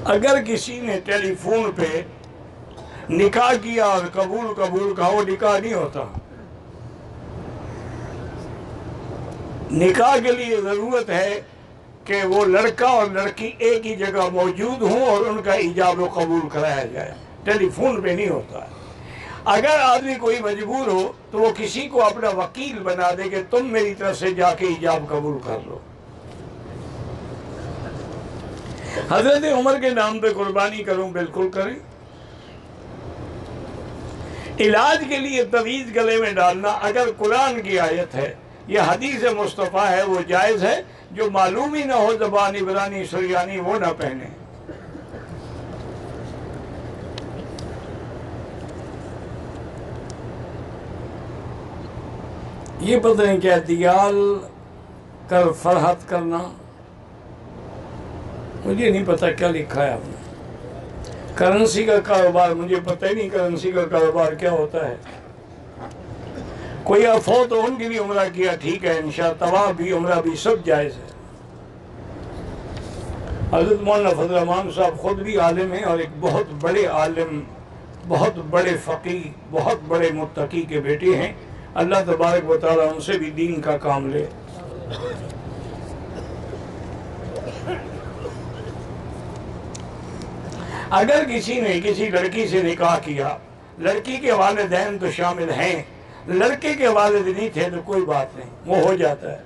اگر کسی نے ٹیلی فون پہ نکاح کیا اور قبول کہا، وہ نکاح نہیں ہوتا۔ نکاح کے لیے ضرورت ہے کہ وہ لڑکا اور لڑکی ایک ہی جگہ موجود ہوں اور ان کا ایجاب و قبول کرایا جائے، ٹیلی فون پہ نہیں ہوتا ہے۔ اگر آدمی کوئی مجبور ہو تو وہ کسی کو اپنا وکیل بنا دے کہ تم میری طرف سے جا کے ایجاب قبول کر لو۔ حضرت عمر کے نام پہ قربانی کروں، بالکل کریں۔ علاج کے لیے تعویذ گلے میں ڈالنا اگر قرآن کی آیت ہے یا حدیث مصطفیٰ ہے وہ جائز ہے، جو معلوم ہی نہ ہو زبان عبرانی سریانی وہ نہ پہنے۔ یہ پتہ نہیں کیا دیال کر فرحت کرنا، مجھے نہیں پتہ کیا لکھا ہے آپ نے۔ کرنسی کا کاروبار، مجھے پتہ ہی نہیں کرنسی کا کاروبار کیا ہوتا ہے۔ کوئی فوت ہو ان کی بھی عمرہ کیا، ٹھیک ہے، انشاءاللہ طواف بھی عمرہ بھی سب جائز ہے۔ حضرت مولانا فضل الرحمان صاحب خود بھی عالم ہیں اور ایک بہت بڑے عالم، بہت بڑے فقیہ، بہت بڑے متقی کے بیٹے ہیں۔ اللہ تبارک و تعالیٰ ان سے بھی دین کا کام لے۔ اگر کسی نے کسی لڑکی سے نکاح کیا، لڑکی کے والدین تو شامل ہیں، لڑکے کے والد نہیں تھے تو کوئی بات نہیں، وہ ہو جاتا ہے۔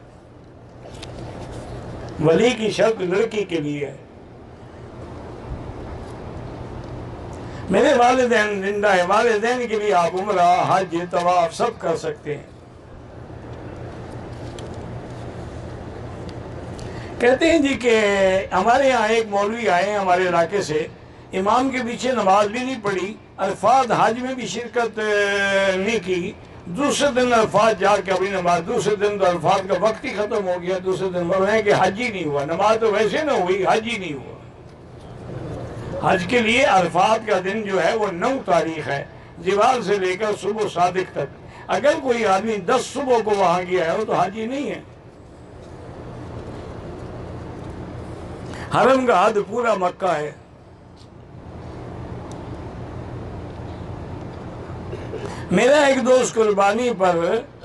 ولی کی شرط لڑکی کے لیے ہے۔ میرے والدین زندہ ہیں، والدین کے لیے آپ عمرہ، حج، طواف سب کر سکتے ہیں۔ کہتے ہیں جی کہ ہمارے یہاں ایک مولوی آئے ہیں ہمارے علاقے سے، امام کے پیچھے نماز بھی نہیں پڑھی، عرفات حج میں بھی شرکت نہیں کی، دوسرے دن عرفات جا کے اپنی نماز، دوسرے دن تو عرفات کا وقت ہی ختم ہو گیا، دوسرے دن بولے کہ حج ہی نہیں ہوا، نماز تو ویسے نہ ہوئی، حج ہی نہیں ہوا۔ حج کے لیے عرفات کا دن جو ہے وہ 9 تاریخ ہے، زوال سے لے کر صبح صادق تک۔ اگر کوئی آدمی 10 صبح کو وہاں گیا ہے تو حج ہی نہیں ہے۔ حرم کا حد پورا مکہ ہے۔ میرا ایک دوست قربانی پر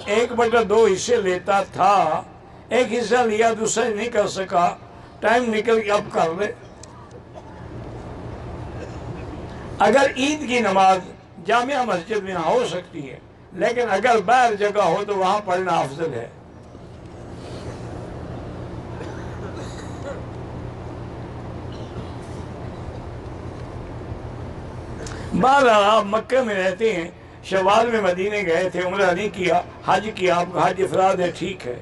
1/2 حصے لیتا تھا، ایک حصہ لیا، دوسرا نہیں کر سکا، ٹائم نکل کے اب کر لے۔ اگر عید کی نماز جامعہ مسجد میں ہو سکتی ہے، لیکن اگر باہر جگہ ہو تو وہاں پڑھنا افضل ہے۔ بہرحال آپ مکہ میں رہتے ہیں، شوال میں مدینے گئے تھے، عمرہ نہیں کیا، حج کیا، آپ کا حج افراد ہے، ٹھیک ہے۔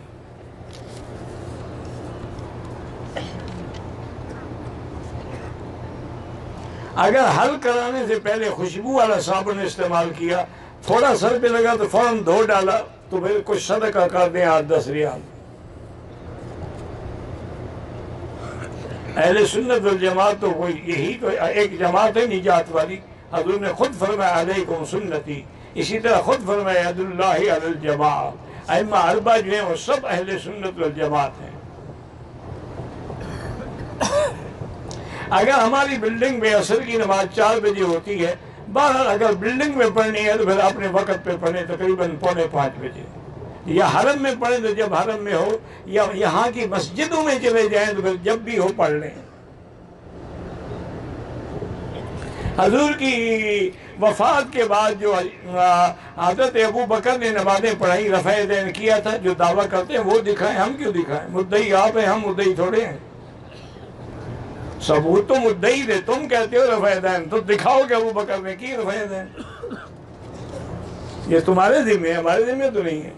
اگر حل کرانے سے پہلے خوشبو والا صابن استعمال کیا، تھوڑا سر پہ لگا تو فوراً دھو ڈالا، تو پھر کچھ صدقہ کر دیں 8-10 ریال۔ اہل سنت والجماعت تو کوئی یہی تو ایک جماعت ہے نجات والی۔ حضور نے خود فرمایا علیکم سنتی، اسی طرح خود فرمایا ید اللہ علی الجماع۔ ائمہ 4 جو ہیں وہ سب اہل سنت والجماعت ہیں۔ اگر ہماری بلڈنگ میں عصر کی نماز 4 بجے ہوتی ہے، بہرحال اگر بلڈنگ میں پڑھنی ہے تو پھر اپنے وقت پہ پڑھیں، تقریباً 4:45 بجے، یا حرم میں پڑھیں تو جب حرم میں ہو، یا یہاں کی مسجدوں میں چلے جائیں تو پھر جب بھی ہو پڑھ لیں۔ حضور کی وفات کے بعد جو حضرت ابو بکر نے نمازیں پڑھائی، رفع دین کیا تھا، جو دعویٰ کرتے ہیں وہ دکھائیں، ہم کیوں دکھائیں؟ مدعی آپ ہیں، ہم مدعی تھوڑے ہیں۔ ثبوت تو مدعی دے، تم کہتے ہو رفع دین، تو دکھاؤ کہ ابو بکر نے کی رفع دین۔ یہ تمہارے ذمہ ہے، ہمارے ذمہ تو نہیں ہے۔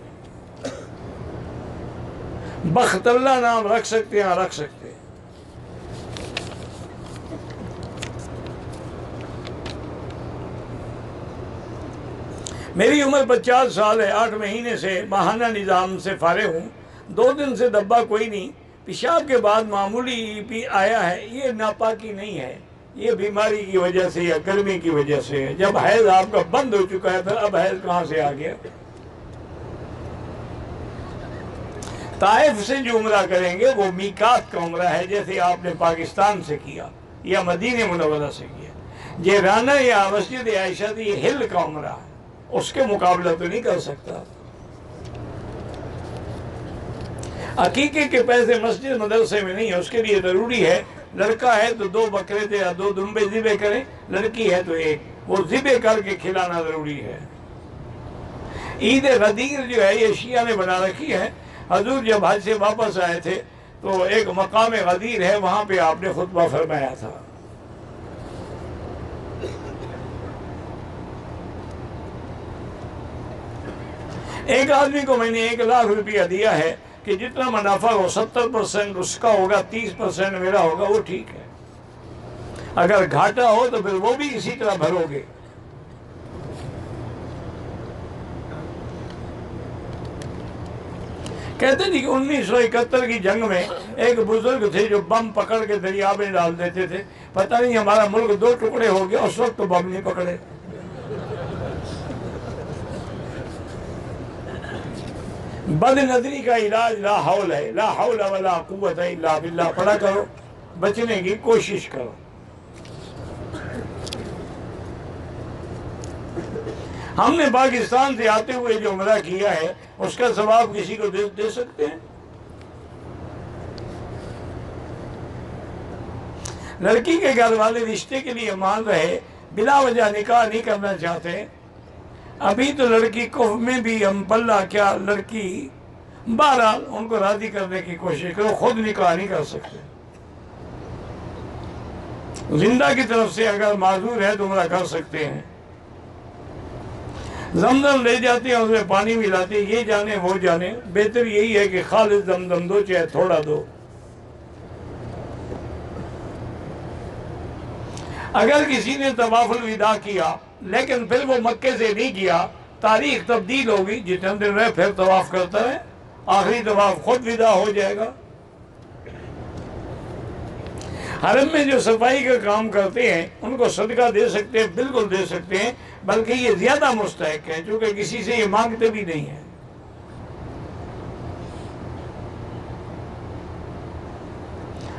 بخت اللہ نام رکھ سکتے ہیں، رکھ سکتے ہیں۔ میری عمر 50 سال ہے، 8 مہینے سے ماہانہ نظام سے فارغ ہوں۔ 2 دن سے دبا کوئی نہیں، پیشاب کے بعد معمولی بھی آیا ہے، یہ ناپاکی نہیں ہے، یہ بیماری کی وجہ سے یا گرمی کی وجہ سے ہے۔ جب حیض آپ کا بند ہو چکا ہے پھر اب حیض کہاں سے آ گیا؟ طائف سے جو عمرہ کریں گے وہ میقات کا عمرہ ہے، جیسے آپ نے پاکستان سے کیا، یا مدینہ منورہ سے کیا. یہ رانا یا مسجد عائشہ تھی، یہ ہل کا عمرہ ہے، اس کے مقابلہ تو نہیں کر سکتا. عقیقے کے پیسے مسجد مدرسے میں نہیں ہے، اس کے لیے ضروری ہے لڑکا ہے تو 2 بکرے تھے یا 2 دمبے ذبح کریں، لڑکی ہے تو 1، وہ ذبح کر کے کھلانا ضروری ہے. عید غدیر جو ہے یہ شیعہ نے بنا رکھی ہے. حضور جب حج سے واپس آئے تھے تو ایک مقام غدیر ہے، وہاں پہ آپ نے خطبہ فرمایا تھا. ایک آدمی کو میں نے 1 لاکھ روپیہ دیا ہے کہ جتنا منافع ہو 70% اس کا ہوگا، 30% میرا ہوگا، وہ ٹھیک ہے. اگر گھاٹا ہو تو پھر وہ بھی اسی طرح بھرو گے. کہتے ہیں کہ 1971 کی جنگ میں ایک بزرگ تھے جو بم پکڑ کے دریا میں ڈال دیتے تھے. پتہ نہیں ہمارا ملک 2 ٹکڑے ہو گیا، اس وقت تو بم نہیں پکڑے. بد نظری کا علاج لا حول ہے، لا حول ولا قوت الا باللہ پڑھا کرو، بچنے کی کوشش کرو. ہم نے پاکستان سے آتے ہوئے جو عمرہ کیا ہے اس کا ثواب کسی کو دے سکتے ہیں؟ لڑکی کے گھر والے رشتے کے لیے مان رہے، بلا وجہ نکاح نہیں کرنا چاہتے. ابھی تو لڑکی کف میں بھی ہم پلہ کیا، لڑکی بہرحال ان کو راضی کرنے کی کوشش کرو، خود نکاح نہیں کر سکتے. زندہ کی طرف سے اگر معذور ہے تو عمرہ کر سکتے ہیں. زمزم لے جاتے ہیں، اس میں پانی ملاتے ہیں، یہ جانے وہ جانے. بہتر یہی ہے کہ خالص زمزم دو، چاہے تھوڑا دو. اگر کسی نے طواف الوداع کیا لیکن پھر وہ مکے سے نہیں کیا، تاریخ تبدیل ہوگی، جتنے دن رہے پھر طواف کرتا ہے، آخری طواف خود ودا ہو جائے گا. حرم میں جو صفائی کا کام کرتے ہیں ان کو صدقہ دے سکتے ہیں، بالکل دے سکتے ہیں، بلکہ یہ زیادہ مستحق ہے چونکہ کسی سے یہ مانگتے بھی نہیں ہیں.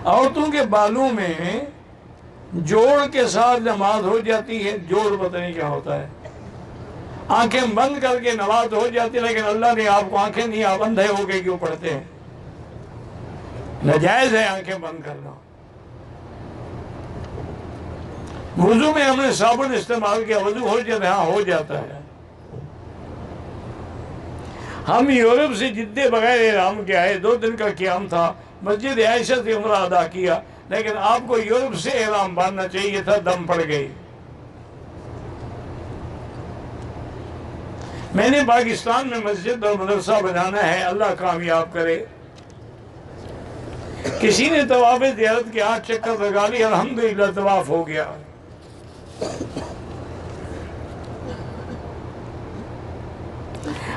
عورتوں کے بالوں میں جوڑ کے ساتھ نماز ہو جاتی ہے. جوڑ پتہ نہیں کیا ہوتا ہے. آنکھیں بند کر کے نماز ہو جاتی ہے، لیکن اللہ نے آپ کو آنکھیں نہیں، آپ اندھے ہو کے کیوں پڑھتے ہیں؟ ناجائز ہے آنکھیں بند کرنا. وضو میں ہم نے صابن استعمال کیا، وضو ہو جاتا ہے؟ ہاں ہو جاتا ہے. ہم یورپ سے جدے بغیر احرام کے آئے، 2 دن کا قیام تھا، مسجد عائشہ سے عمرہ ادا کیا، لیکن آپ کو یورپ سے احرام باندھنا چاہیے تھا، دم پڑ گئی. میں نے پاکستان میں مسجد اور مدرسہ بنانا ہے، اللہ کامیاب کرے. کسی نے طواف زیارت کے 8 چکر لگا لی، الحمدللہ طواف ہو گیا.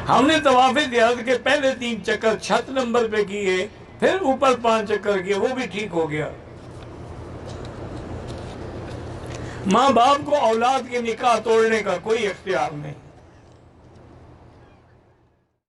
ہم نے طواف زیارت کے پہلے 3 چکر چھت نمبر پہ کیے، پھر اوپر 5 چکر کیے، وہ بھی ٹھیک ہو گیا. ماں باپ کو اولاد کے نکاح توڑنے کا کوئی اختیار نہیں.